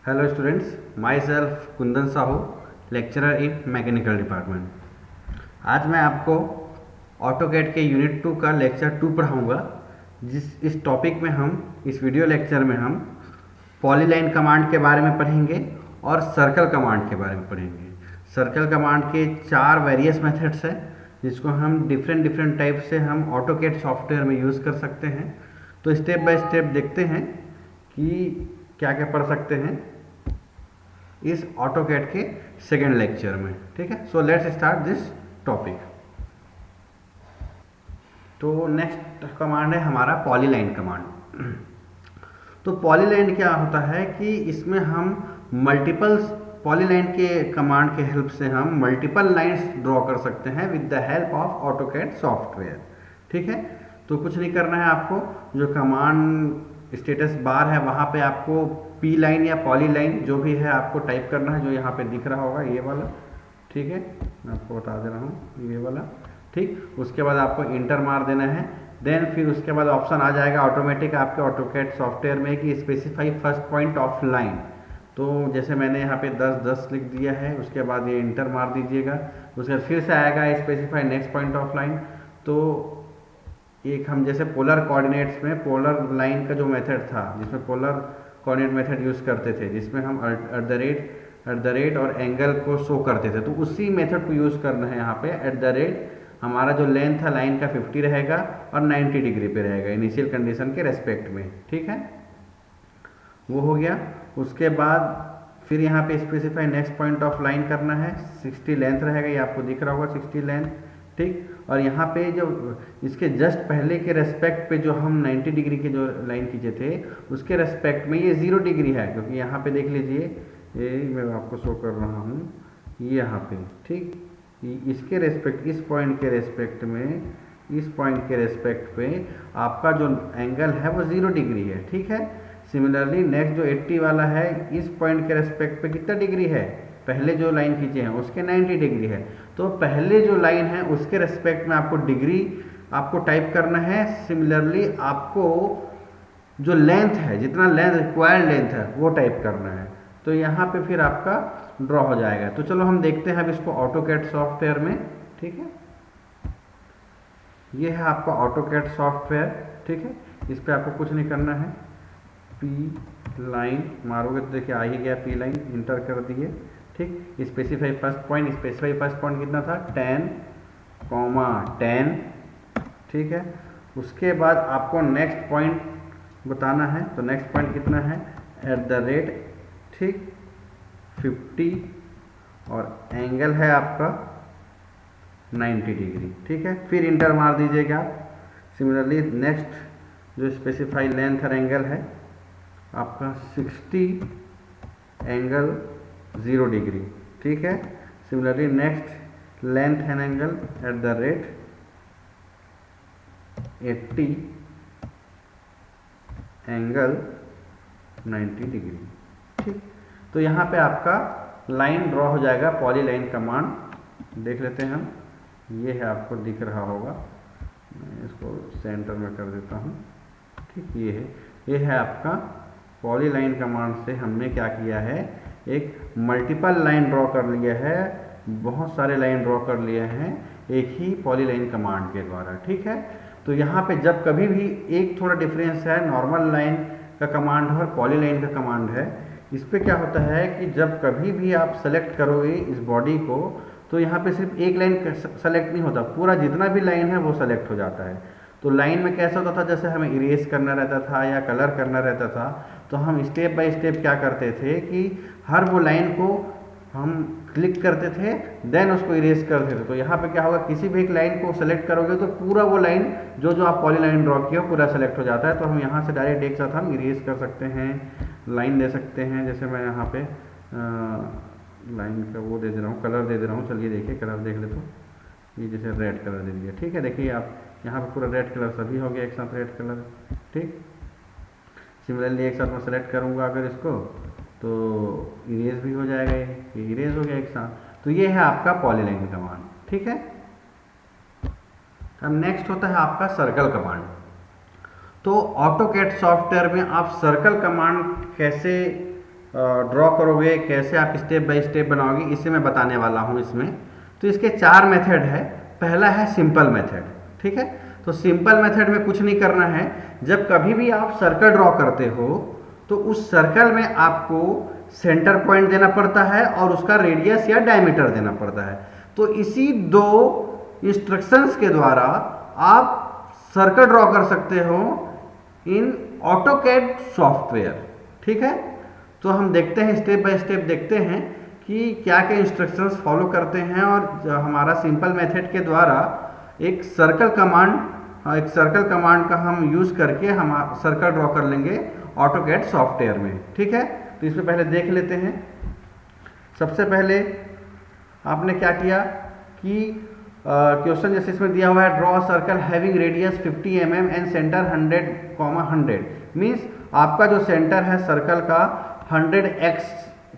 Hello students, my self Kundan Sahu, lecturer in mechanical department. आज मैं आपको ऑटोकैड के यूनिट 2 का लेक्चर 2 पढ़ाऊंगा। इस टॉपिक में हम इस वीडियो लेक्चर में हम पॉलीलाइन कमांड के बारे में पढ़ेंगे और सर्कल कमांड के बारे में पढ़ेंगे। सर्कल कमांड के 4 वेरियस मेथड्स हैं जिसको हम डिफरेंट टाइप से हम ऑटोकैड सॉफ्टवेयर में यूज़ कर सकते हैं। तो स्टेप बाय स्टेप देखते हैं कि क्या क्या पढ़ सकते हैं इस ऑटोकैड के सेकेंड लेक्चर में। ठीक है, so let's start this topic. तो नेक्स्ट कमांड है हमारा पॉलीलाइन कमांड। तो पॉलीलाइन क्या होता है कि इसमें हम मल्टीपल पॉलीलाइन के कमांड के हेल्प से हम मल्टीपल लाइंस ड्रॉ कर सकते हैं with the help of AutoCAD software. ठीक है, तो कुछ नहीं करना है आपको, जो कमांड स्टेटस बार है वहाँ पे आपको पी लाइन या पॉली लाइन जो भी है आपको टाइप करना है, जो यहाँ पे दिख रहा होगा ये वाला। ठीक है, मैं आपको बता दे रहा हूँ ये वाला। ठीक, उसके बाद आपको इंटर मार देना है। देन फिर उसके बाद ऑप्शन आ जाएगा ऑटोमेटिक आपके ऑटोकैड सॉफ्टवेयर में कि specify first point of line. तो जैसे मैंने यहाँ पे 10 लिख दिया है, उसके बाद ये इंटर मार दीजिएगा। उसके बाद फिर से आएगा specify next point of line. तो एक हम जैसे पोलर कोऑर्डिनेट्स में पोलर लाइन का जो मेथड था जिसमें पोलर कोऑर्डिनेट मेथड यूज़ करते थे, जिसमें हम एट द रेट और एंगल को शो करते थे, तो उसी मेथड को यूज़ करना है यहाँ पे। एट द रेट हमारा जो लेंथ है लाइन का 50 रहेगा और 90 डिग्री पे रहेगा इनिशियल कंडीशन के रेस्पेक्ट में। ठीक है, वो हो गया। उसके बाद फिर यहाँ पे specify next point of line करना है। 60 लेंथ रहेगा, ये आपको दिख रहा होगा 60 लेंथ। ठीक, और यहाँ पे जो इसके जस्ट पहले के रेस्पेक्ट पे जो हम 90 डिग्री के जो लाइन खींचे थे उसके रेस्पेक्ट में ये 0 डिग्री है, क्योंकि यहाँ पे देख लीजिए, ये मैं आपको शो कर रहा हूँ ये यहाँ पे। ठीक, इसके रेस्पेक्ट, इस पॉइंट के रेस्पेक्ट में, इस पॉइंट के रेस्पेक्ट पे आपका जो एंगल है वो 0 डिग्री है। ठीक है, सिमिलरली नेक्स्ट जो 80 वाला है, इस पॉइंट के रेस्पेक्ट पे कितना डिग्री है, पहले जो लाइन खींचे हैं उसके 90 डिग्री है। तो पहले जो लाइन है उसके रेस्पेक्ट में आपको डिग्री आपको टाइप करना है। सिमिलरली आपको जो लेंथ है, जितना लेंथ रिक्वायर्ड लेंथ है वो टाइप करना है। तो यहाँ पे फिर आपका ड्रॉ हो जाएगा। तो चलो हम देखते हैं अब इसको ऑटोकैड सॉफ्टवेयर में। ठीक है, ये है आपका ऑटोकैड सॉफ्टवेयर। ठीक है, इस पर आपको कुछ नहीं करना है, पी लाइन मारोगे तो देखिए आ ही गया पी लाइन, इंटर कर दिए। ठीक, specify first point, specify first point कितना था 10,10। ठीक है, उसके बाद आपको नेक्स्ट पॉइंट बताना है। तो नेक्स्ट पॉइंट कितना है, एट द रेट, ठीक 50 और एंगल है आपका 90 डिग्री। ठीक है, फिर इंटर मार दीजिएगा। सिमिलरली नेक्स्ट जो स्पेसिफाई लेंथ और एंगल है आपका 60 एंगल 0 डिग्री। ठीक है, similarly next length and angle at the rate 80 angle 90 degree. ठीक, तो यहाँ पे आपका लाइन ड्रॉ हो जाएगा पॉलीलाइन कमांड। देख लेते हैं हम, ये है आपको दिख रहा होगा, मैं इसको सेंटर में कर देता हूँ। ठीक, ये है आपका पॉलीलाइन कमांड से हमने क्या किया है, एक मल्टीपल लाइन ड्रॉ कर लिया है, बहुत सारे लाइन ड्रॉ कर लिए हैं एक ही पॉलीलाइन कमांड के द्वारा। ठीक है, तो यहाँ पे जब कभी भी एक थोड़ा डिफरेंस है, नॉर्मल लाइन का कमांड है और पॉलीलाइन का कमांड है। इस पर क्या होता है कि जब कभी भी आप सेलेक्ट करोगे इस बॉडी को, तो यहाँ पे सिर्फ एक लाइन सेलेक्ट नहीं होता, पूरा जितना भी लाइन है वो सेलेक्ट हो जाता है। तो लाइन में कैसा होता था, जैसे हमें इरेज करना रहता था या कलर करना रहता था, तो हम स्टेप बाय स्टेप क्या करते थे कि हर वो लाइन को हम क्लिक करते थे, देन उसको इरेज करते थे। तो यहाँ पे क्या होगा, किसी भी एक लाइन को सेलेक्ट करोगे तो पूरा वो लाइन जो आप पॉलीलाइन ड्रॉ किया पूरा सेलेक्ट हो जाता है। तो हम यहाँ से डायरेक्ट एक साथ हम इरेज कर सकते हैं, लाइन दे सकते हैं। जैसे मैं यहाँ पे लाइन का वो दे दे रहा हूँ, कलर दे दे रहा हूँ। चलिए देखिए कलर देख ले, तो ये जैसे रेड कलर दे दिया। ठीक है, देखिए आप यहाँ पे पूरा रेड कलर सभी हो गया एक साथ रेड कलर। ठीक, सिमिलरली एक साथ मैं सेलेक्ट करूँगा अगर इसको, तो इरेज भी हो जाएगा, ये इरेज हो गया एक साथ। तो ये है आपका पॉलीलाइन कमांड। ठीक है, अब नेक्स्ट होता है आपका सर्कल कमांड। तो ऑटोकैड सॉफ्टवेयर में आप सर्कल कमांड कैसे ड्रॉ करोगे, कैसे आप स्टेप बाय स्टेप बनाओगे, इसे मैं बताने वाला हूँ इसमें। तो इसके 4 मेथड है। पहला है सिंपल मेथड, ठीक है। तो सिंपल मेथड में कुछ नहीं करना है। जब कभी भी आप सर्कल ड्रॉ करते हो तो उस सर्कल में आपको सेंटर पॉइंट देना पड़ता है और उसका रेडियस या डायमीटर देना पड़ता है। तो इसी 2 इंस्ट्रक्शंस के द्वारा आप सर्कल ड्रॉ कर सकते हो इन ऑटोकैड सॉफ्टवेयर, ठीक है। तो हम देखते हैं, स्टेप बाय स्टेप देखते हैं कि क्या क्या इंस्ट्रक्शंस फॉलो करते हैं और हमारा सिंपल मेथड के द्वारा एक सर्कल कमांड का हम यूज़ करके हम सर्कल ड्रॉ कर लेंगे ऑटोकैड सॉफ्टवेयर में, ठीक है। तो इसमें पहले देख लेते हैं। सबसे पहले आपने क्या किया कि क्वेश्चन जैसे इसमें दिया हुआ है, draw circle having radius 50 mm and centre 100, means आपका जो सेंटर है सर्कल का 100x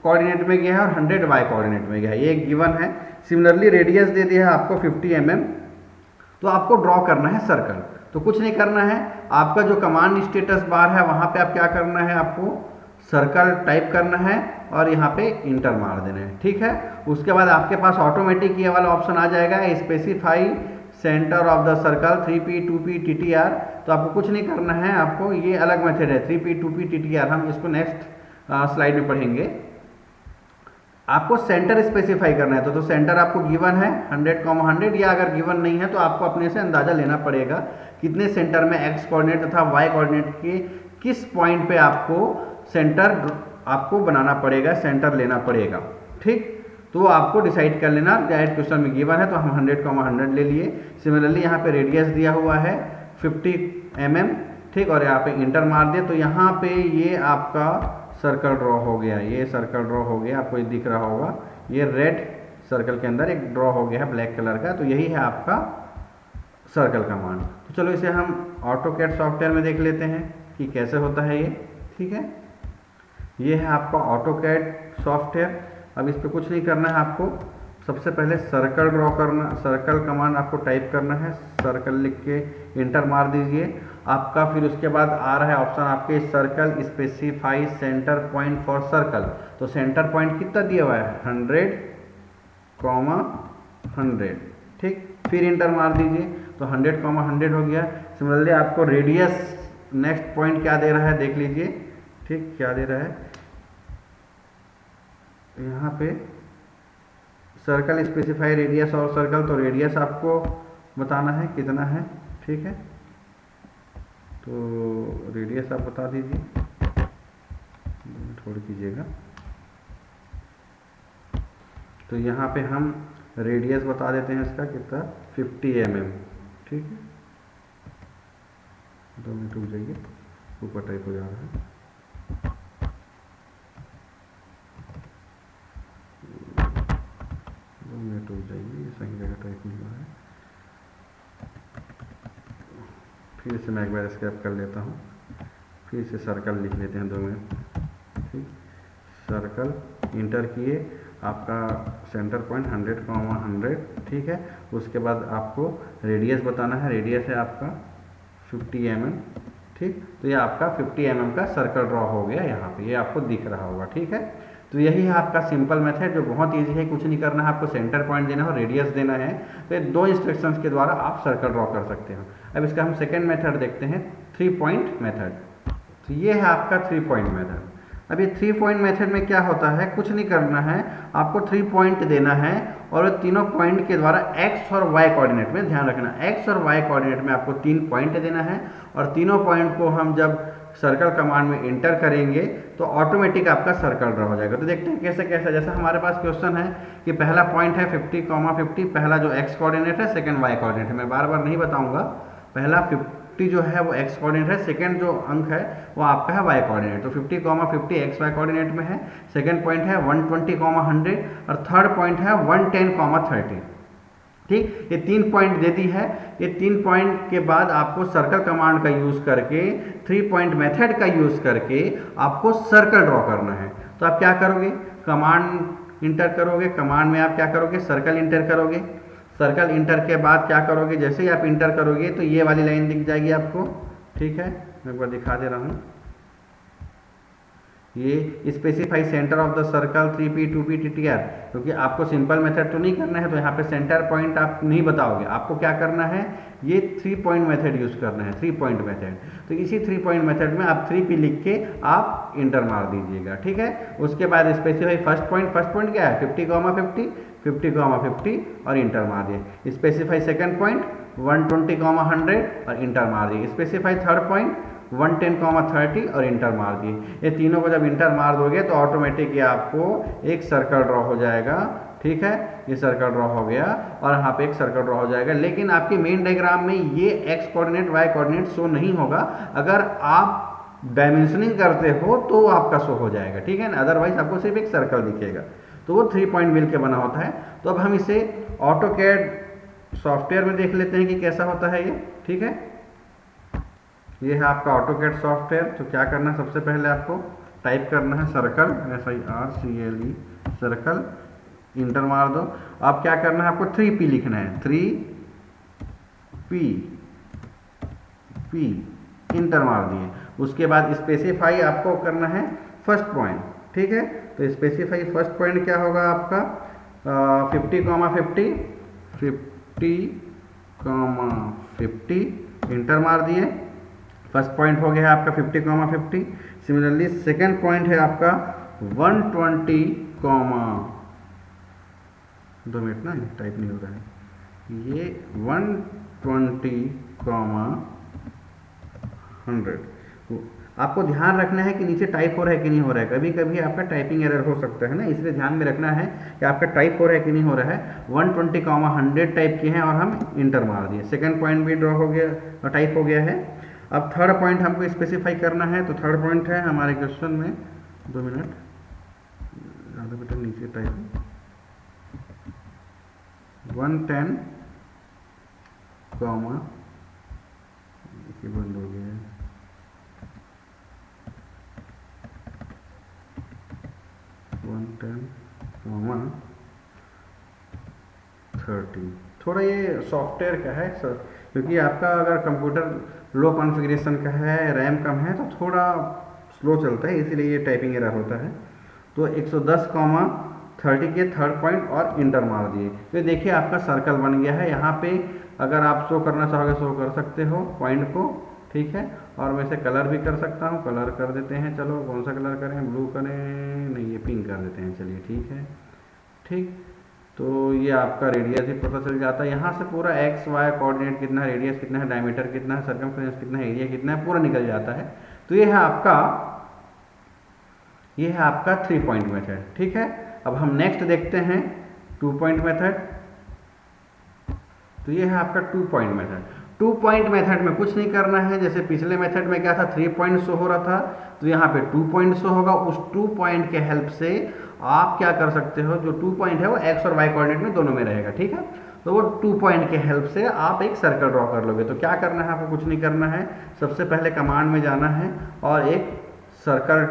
कोऑर्डिनेट में गया है और 100y कोऑर्डिनेट में गया है, ये गिवन है। सिमिलरली रेडियस दे दिया है आपको 50 mm। तो आपको ड्रॉ करना है सर्कल। तो कुछ नहीं करना है, आपका जो कमांड स्टेटस बार है वहाँ पे आप क्या करना है, आपको सर्कल टाइप करना है और यहाँ पे इंटर मार देना है, ठीक है। उसके बाद आपके पास ऑटोमेटिक ये वाला ऑप्शन आ जाएगा, specify centre of the circle 3p 2p TTR। तो आपको कुछ नहीं करना है, आपको ये अलग मेथड है 3p 2p TTR, हम इसको नेक्स्ट स्लाइड में पढ़ेंगे। आपको सेंटर स्पेसिफाई करना है। तो सेंटर आपको गिवन है 100, या अगर गिवन नहीं है तो आपको अपने से अंदाजा लेना पड़ेगा कितने सेंटर में x कोऑर्डिनेट तथा y कोऑर्डिनेट के किस पॉइंट पे आपको सेंटर आपको बनाना पड़ेगा, सेंटर लेना पड़ेगा, ठीक। तो आपको डिसाइड कर लेना, डायरेक्ट क्वेश्चन में गिवन है तो हम 100, ले लिए। सिमिलरली यहाँ पे रेडियस दिया हुआ है 50 mm, ठीक, और यहाँ पे इंटर मार दिया। तो यहाँ पे ये आपका सर्कल ड्रॉ हो गया, ये सर्कल ड्रॉ हो गया, आपको ये दिख रहा होगा, ये रेड सर्कल के अंदर एक ड्रॉ हो गया है ब्लैक कलर का। तो यही है आपका सर्कल कमांड। तो चलो इसे हम ऑटोकैड सॉफ्टवेयर में देख लेते हैं कि कैसे होता है ये, ठीक है। ये है आपका ऑटोकैड सॉफ्टवेयर। अब इस पर कुछ नहीं करना है, आपको सबसे पहले सर्कल ड्रॉ करना, सर्कल कमांड आपको टाइप करना है, सर्कल लिख के इंटर मार दीजिए आपका। फिर उसके बाद आ रहा है ऑप्शन आपके circle specify centre point for circle. तो सेंटर पॉइंट कितना दिया हुआ है 100, 100, ठीक। फिर इंटर मार दीजिए तो 100, 100 हो गया। सिमिलरली आपको रेडियस नेक्स्ट पॉइंट क्या दे रहा है देख लीजिए, ठीक, क्या दे रहा है यहाँ पे सर्कल स्पेसिफाई रेडियस और सर्कल। तो रेडियस आपको बताना है कितना है, ठीक है। तो रेडियस आप बता दीजिए, थोड़ी कीजिएगा। तो यहाँ पे हम रेडियस बता देते हैं इसका कितना 50 mm, ठीक है। 2 मिनट रुक जाइए, ऊपर टाइप हो जा रहा है। रुक जाइए, सही जगह टाइप नहीं हुआ है। फिर से मैं एक बार स्क्रैप कर लेता हूँ, फिर से सर्कल लिख लेते हैं 2 मिनट, ठीक। सर्कल इंटर किए, आपका सेंटर पॉइंट 100, 100, ठीक है। उसके बाद आपको रेडियस बताना है, रेडियस है आपका 50 mm, ठीक। तो ये आपका 50 mm का सर्कल ड्रॉ हो गया यहाँ पे, ये आपको दिख रहा होगा, ठीक है। तो यही है आपका सिंपल मेथड जो बहुत इजी है, कुछ नहीं करना है, आपको सेंटर पॉइंट देना है और रेडियस देना है। तो ये 2 इंस्ट्रक्शंस के द्वारा आप सर्कल ड्रॉ कर सकते हो। अब इसका हम सेकेंड मेथड देखते हैं, 3 पॉइंट मेथड। तो ये है आपका 3 पॉइंट मेथड। अब ये 3 पॉइंट मेथड में क्या होता है, कुछ नहीं करना है, आपको 3 पॉइंट देना है और तीनों पॉइंट के द्वारा x और y कोऑर्डिनेट में ध्यान रखना, x और y कोऑर्डिनेट में आपको 3 पॉइंट देना है। और तीनों पॉइंट को हम जब सर्कल कमांड में इंटर करेंगे तो ऑटोमेटिक आपका सर्कल ड्रॉ हो जाएगा। तो देखते हैं कैसे कैसे। जैसा हमारे पास क्वेश्चन है कि पहला पॉइंट है 50, 50, पहला जो x कोऑर्डिनेट है, सेकंड y कोऑर्डिनेट है। मैं बार बार नहीं बताऊंगा, पहला 50 जो है वो x कोऑर्डिनेट है, सेकंड जो अंक है वो आपका है y कोऑर्डिनेट। तो 50, 50 x y कोऑर्डिनेट में है। सेकंड पॉइंट है 120, 100 और थर्ड पॉइंट है 110, 30, ठीक। ये 3 पॉइंट दे दी है। ये 3 पॉइंट के बाद आपको सर्कल कमांड का यूज करके, 3 पॉइंट मेथड का यूज करके आपको सर्कल ड्रॉ करना है। तो आप क्या करोगे, कमांड इंटर करोगे, कमांड में आप क्या करोगे, सर्कल इंटर करोगे। सर्कल इंटर के बाद क्या करोगे, जैसे ही आप इंटर करोगे तो ये वाली लाइन दिख जाएगी आपको, ठीक है। मैं एक बार दिखा दे रहा हूँ, ये specify centre of the circle 3p 2p TTR, क्योंकि आपको सिंपल मेथड तो नहीं करना है, तो यहाँ पे सेंटर पॉइंट आप नहीं बताओगे, आपको क्या करना है, ये 3 पॉइंट मेथड यूज करना है, 3 पॉइंट मेथड। तो इसी 3 पॉइंट मेथड में आप 3p लिख के आप इंटर मार दीजिएगा, ठीक है। उसके बाद स्पेसिफाई फर्स्ट पॉइंट क्या है 50, 50, 50, और इंटर मार दिए। स्पेसिफाई सेकंड पॉइंट 120, 100 और इंटर मार दिए। स्पेसिफाई थर्ड पॉइंट 110, 30 और इंटर मार दिए। ये तीनों को जब इंटर मार दोगे तो ऑटोमेटिक ये आपको एक सर्कल ड्रॉ हो जाएगा, ठीक है। ये सर्कल ड्रॉ हो गया और यहाँ पे एक सर्कल ड्रॉ हो जाएगा, लेकिन आपके मेन डायग्राम में ये X coordinate Y coordinate show नहीं होगा। अगर आप डायमेंशनिंग करते हो तो आपका शो हो जाएगा, ठीक है ना, अदरवाइज आपको सिर्फ एक सर्कल दिखेगा। तो वो 3 पॉइंट मिल के बना होता है। तो अब हम इसे ऑटोकैड सॉफ्टवेयर में देख लेते हैं कि कैसा होता है ये, ठीक है। ये है आपका ऑटोकैड सॉफ्टवेयर। तो क्या करना है, सबसे पहले आपको टाइप करना है सर्कल, SIRCLE सर्कल, इंटर मार दो। अब क्या करना है, आपको 3p लिखना है, 3p इंटर मार दिए। उसके बाद स्पेसिफाई आपको करना है फर्स्ट पॉइंट, ठीक है। तो स्पेसिफाई फर्स्ट पॉइंट क्या होगा आपका 50, 50, इंटर मार दिए। फर्स्ट पॉइंट हो गया है आपका 50, 50। सिमिलरली सेकेंड पॉइंट है आपका 120, 2 मिनट ना, टाइप नहीं हो रहा है, ये 120, 100। आपको ध्यान रखना है कि नीचे टाइप हो रहा है कि नहीं हो रहा है। कभी कभी आपका टाइपिंग एरर हो सकता है ना, इसलिए ध्यान में रखना है कि आपका टाइप हो रहा है कि नहीं हो रहा है। 120, 100 टाइप किए हैं और हम इंटर मार दिए। सेकंड पॉइंट भी ड्रॉ हो गया और टाइप हो गया है। अब थर्ड पॉइंट हमको स्पेसिफाई करना है। तो थर्ड पॉइंट है हमारे क्वेश्चन में, 2 मिनट, ज़्यादा बेटा नीचे टाइप, 110, बंद हो गया है, 110, 30। थोड़ा ये सॉफ्टवेयर का है सर, क्योंकि आपका अगर कंप्यूटर लो कॉन्फ़िगरेशन का है, रैम कम है, तो थोड़ा स्लो चलता है, इसीलिए ये टाइपिंग एरर होता है। तो 110, 30 के थर्ड पॉइंट और इंटर मार दिए। तो देखिए आपका सर्कल बन गया है। यहाँ पे अगर आप शो करना चाहोगे शो कर सकते हो पॉइंट को, ठीक है। और वैसे कलर भी कर सकता हूँ, कलर कर देते हैं, चलो कौन सा कलर करें, ब्लू करें, नहीं ये पिंक कर देते हैं, चलिए ठीक है, ठीक। तो ये आपका रेडियस भी पता चल जाता है, यहाँ से पूरा एक्स वाई कोऑर्डिनेट कितना है, रेडियस कितना है, डायमीटर कितना है, सर्कमफ्रेंस कितना है, एरिया कितना है, पूरा निकल जाता है। तो ये है आपका 3 पॉइंट मेथड, ठीक है। अब हम नेक्स्ट देखते हैं 2 पॉइंट मेथड। तो ये है आपका 2 पॉइंट मेथड। 2 पॉइंट मेथड में कुछ नहीं करना है, जैसे पिछले मेथड में क्या था 3 पॉइंट शो हो रहा था, तो यहाँ पे 2 पॉइंट शो होगा। उस 2 पॉइंट के हेल्प से आप क्या कर सकते हो, जो 2 पॉइंट है वो एक्स और वाई कोऑर्डिनेट में दोनों में रहेगा, ठीक है। तो वो 2 पॉइंट के हेल्प से आप एक सर्कल ड्रॉ कर लोगे। तो क्या करना है, आपको कुछ नहीं करना है, सबसे पहले कमांड में जाना है और एक सर्कल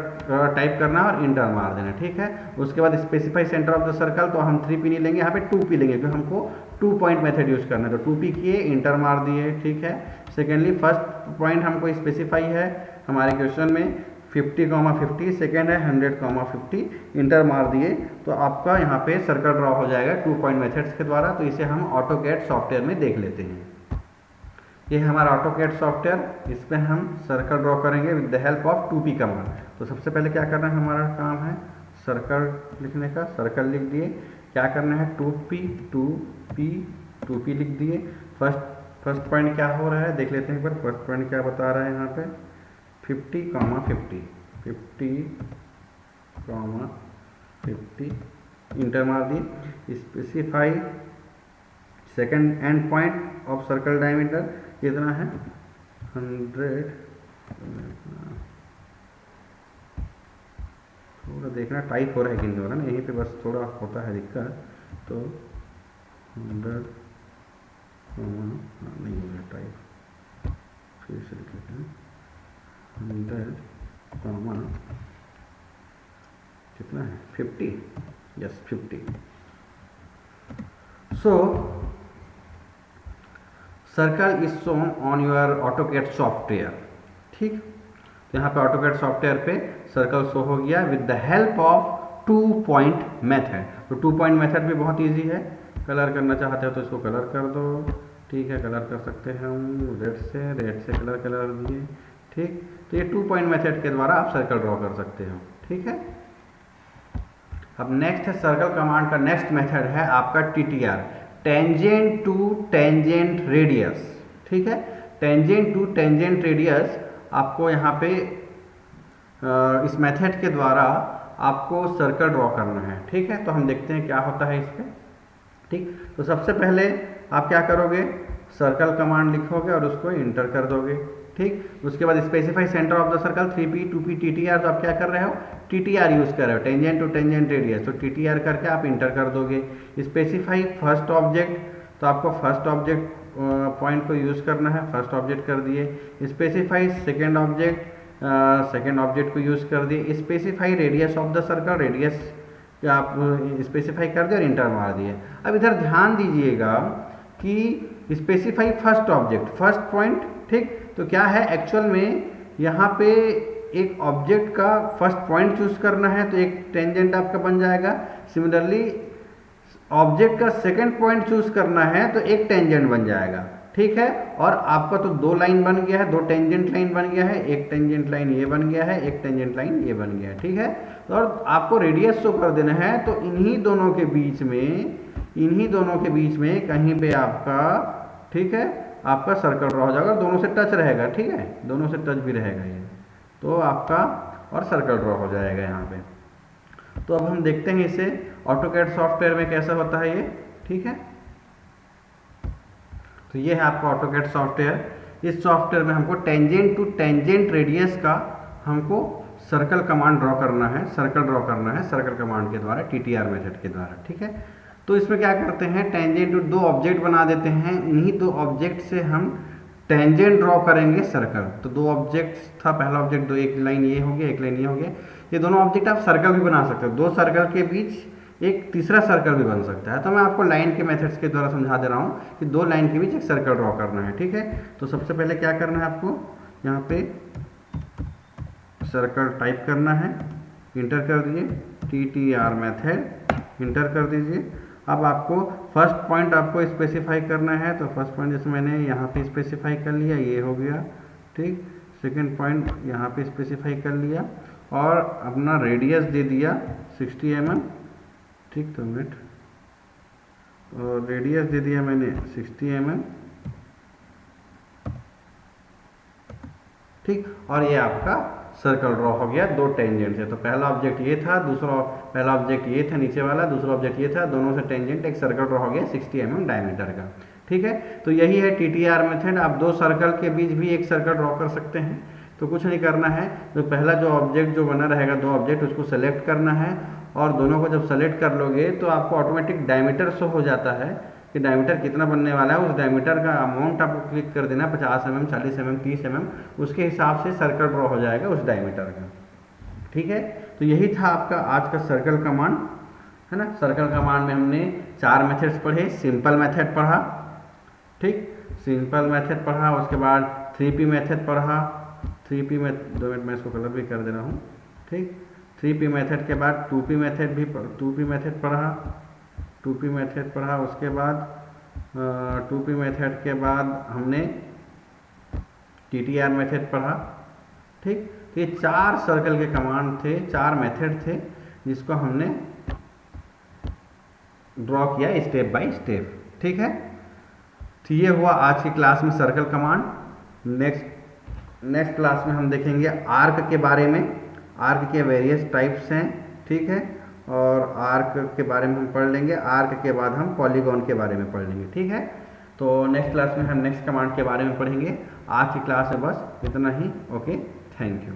टाइप करना है और इंटर मार देना, ठीक है। उसके बाद specify centre of the circle, तो हम 3p नहीं लेंगे, यहाँ पे 2p लेंगे, क्योंकि हमको 2 पॉइंट मेथड यूज करना है। तो 2p किए, इंटर मार दिए, ठीक है। सेकेंडली फर्स्ट पॉइंट हमको स्पेसिफाई है हमारे क्वेश्चन में 50, 50, सेकेंड है 100, 50, इंटर मार दिए। तो आपका यहाँ पे सर्कल ड्रॉ हो जाएगा 2 पॉइंट मेथड्स के द्वारा। तो इसे हम ऑटोकैड सॉफ्टवेयर में देख लेते हैं। ये है हमारा ऑटोकैड सॉफ्टवेयर, इसमें हम सर्कल ड्रॉ करेंगे with the help of 2p command. तो सबसे पहले क्या करना है, हमारा काम है सर्कल लिखने का। सर्कल लिख दिए, क्या करना है 2p लिख दिए। फर्स्ट पॉइंट क्या हो रहा है देख लेते हैं एक बार। फर्स्ट पॉइंट क्या बता रहा है यहाँ पे 50, 50, इंटर मार दिए। Specify second and point of circle diameter कितना है 100। थोड़ा देखना टाइप हो रहा है कि नहीं हो रहा ना, यहीं पे बस थोड़ा होता है दिक्कत। तो 100, नहीं हो रहा टाइप, फिर से लिख लेते हैं 100, कितना है 50, yes 50। So circle is shown on your AutoCAD software, ठीक। तो यहाँ पे AutoCAD सॉफ्टवेयर पे सर्कल शो हो गया with the help of 2 point method. तो 2 पॉइंट मेथड भी बहुत ईजी है। कलर करना चाहते हो तो इसको कलर कर दो, ठीक है, कलर कर सकते हैं हम रेड से कलर दिए, ठीक। तो ये 2 पॉइंट मेथड के द्वारा आप सर्कल ड्रॉ कर सकते हो, ठीक है। अब नेक्स्ट है सर्कल कमांड का नेक्स्ट मेथड है आपका TTR, tangent to tangent radius, ठीक है। टेंजेंट टू टेंजेंट रेडियस आपको यहाँ पे इस मेथड के द्वारा आपको सर्कल ड्रॉ करना है, ठीक है। तो हम देखते हैं क्या होता है इस पर, ठीक। तो सबसे पहले आप क्या करोगे, सर्कल कमांड लिखोगे और उसको इंटर कर दोगे, ठीक। उसके बाद specify centre of the circle 3P 2P TTR, तो आप क्या कर रहे हो, TTR यूज कर रहे हो, टेंजेंट टू टेंजेंट रेडियस, तो TTR करके आप इंटर कर दोगे। स्पेसिफाई फर्स्ट ऑब्जेक्ट, तो आपको फर्स्ट ऑब्जेक्ट पॉइंट को यूज करना है, फर्स्ट ऑब्जेक्ट कर दिए। Specify second object, second object को यूज कर दिए। Specify radius of the circle, radius आप स्पेसिफाई कर दिए और इंटर मार दिए। अब इधर ध्यान दीजिएगा कि specify first object, first point, ठीक। तो क्या है एक्चुअल में यहाँ पे एक ऑब्जेक्ट का फर्स्ट पॉइंट चूज करना है तो एक टेंजेंट आपका बन जाएगा। सिमिलरली ऑब्जेक्ट का सेकंड पॉइंट चूज करना है तो एक टेंजेंट बन जाएगा, ठीक है। और आपका तो 2 लाइन बन गया है, 2 टेंजेंट लाइन बन गया है, एक टेंजेंट लाइन ये बन गया है, एक टेंजेंट लाइन ये बन गया है, ठीक है। और आपको रेडियस शो कर देना है तो इन्हीं दोनों के बीच में कहीं पे आपका, ठीक है, आपका सर्कल ड्रॉ हो जाएगा, दोनों से टच रहेगा, ठीक है, दोनों से टच भी रहेगा ये, तो आपका और सर्कल ड्रॉ हो जाएगा यहाँ पे। तो अब हम देखते हैं इसे AutoCAD सॉफ्टवेयर में कैसा होता है ये, ठीक है। तो ये है आपका AutoCAD सॉफ्टवेयर। इस सॉफ्टवेयर में हमको टेंजेंट टू टेंजेंट रेडियस का हमको सर्कल कमांड ड्रॉ करना है, सर्कल ड्रॉ करना है सर्कल कमांड के द्वारा, TTR मेथड के द्वारा, ठीक है। तो इसमें क्या करते हैं, टेंजेंट टू 2 ऑब्जेक्ट बना देते हैं, इन्हीं 2 ऑब्जेक्ट से हम टेंजेंट ड्रॉ करेंगे सर्कल। तो 2 ऑब्जेक्ट था, पहला ऑब्जेक्ट, 2, एक लाइन ये हो गया, एक लाइन ये हो गया। ये दोनों ऑब्जेक्ट आप सर्कल भी बना सकते हो, 2 सर्कल के बीच एक तीसरा सर्कल भी बन सकता है। तो मैं आपको लाइन के मेथड्स के द्वारा समझा दे रहा हूँ कि 2 लाइन के बीच एक सर्कल ड्रॉ करना है, ठीक है। तो सबसे पहले क्या करना है आपको, यहाँ पे सर्कल टाइप करना है, इंटर कर दीजिए, TTR मेथड इंटर कर दीजिए। अब आपको फर्स्ट पॉइंट आपको स्पेसिफाई करना है, तो फर्स्ट पॉइंट जैसे मैंने यहाँ पे स्पेसिफाई कर लिया, ये हो गया, ठीक। सेकंड पॉइंट यहाँ पे स्पेसिफाई कर लिया और अपना रेडियस दे दिया 60 mm, ठीक। तो मिनट, और रेडियस दे दिया मैंने 60 mm, ठीक। और ये आपका सर्कल ड्रॉ हो गया 2 टेंजेंट से। तो पहला ऑब्जेक्ट ये था, पहला ऑब्जेक्ट ये था नीचे वाला, दूसरा ऑब्जेक्ट ये था, दोनों से टेंजेंट एक सर्कल ड्रॉ हो गया 60 mm डायमीटर का, ठीक है। तो यही है TTR मेथड। आप 2 सर्कल के बीच भी एक सर्कल ड्रॉ कर सकते हैं। तो कुछ नहीं करना है, तो पहला जो ऑब्जेक्ट जो बना रहेगा 2 ऑब्जेक्ट, उसको सेलेक्ट करना है और दोनों को जब सेलेक्ट कर लोगे तो आपको ऑटोमेटिक डायमीटर शो हो जाता है कि डायमीटर कितना बनने वाला है। उस डायमीटर का अमाउंट आपको क्लिक कर देना, 50 mm, 40 mm, 30 mm, उसके हिसाब से सर्कल ड्रॉ हो जाएगा उस डायमीटर का, ठीक है। तो यही था आपका आज का सर्कल कमांड, है ना। सर्कल कमांड में हमने 4 मेथड्स पढ़े, सिंपल मेथड पढ़ा, ठीक, सिंपल मेथड पढ़ा, उसके बाद 3P मेथड पढ़ा, 3P में 2 मिनट में इसको कलर भी कर दे रहा हूँ, ठीक। 3P मेथड के बाद 2P मेथड भी 2P मेथड पढ़ा, 2P मेथड पढ़ा। उसके बाद 2P मेथड के बाद हमने TTR मेथड पढ़ा, ठीक। तो ये 4 सर्कल के कमांड थे, 4 मेथड थे जिसको हमने ड्रॉ किया स्टेप बाय स्टेप, ठीक है। तो ये हुआ आज की क्लास में सर्कल कमांड। नेक्स्ट क्लास में हम देखेंगे आर्क के बारे में। आर्क के वेरियस टाइप्स हैं, ठीक है, और आर्क के बारे में हम पढ़ लेंगे। आर्क के बाद हम पॉलीगॉन के बारे में पढ़ लेंगे, ठीक है। तो नेक्स्ट क्लास में हम नेक्स्ट कमांड के बारे में पढ़ेंगे। आज की क्लास में बस इतना ही। Okay, thank you.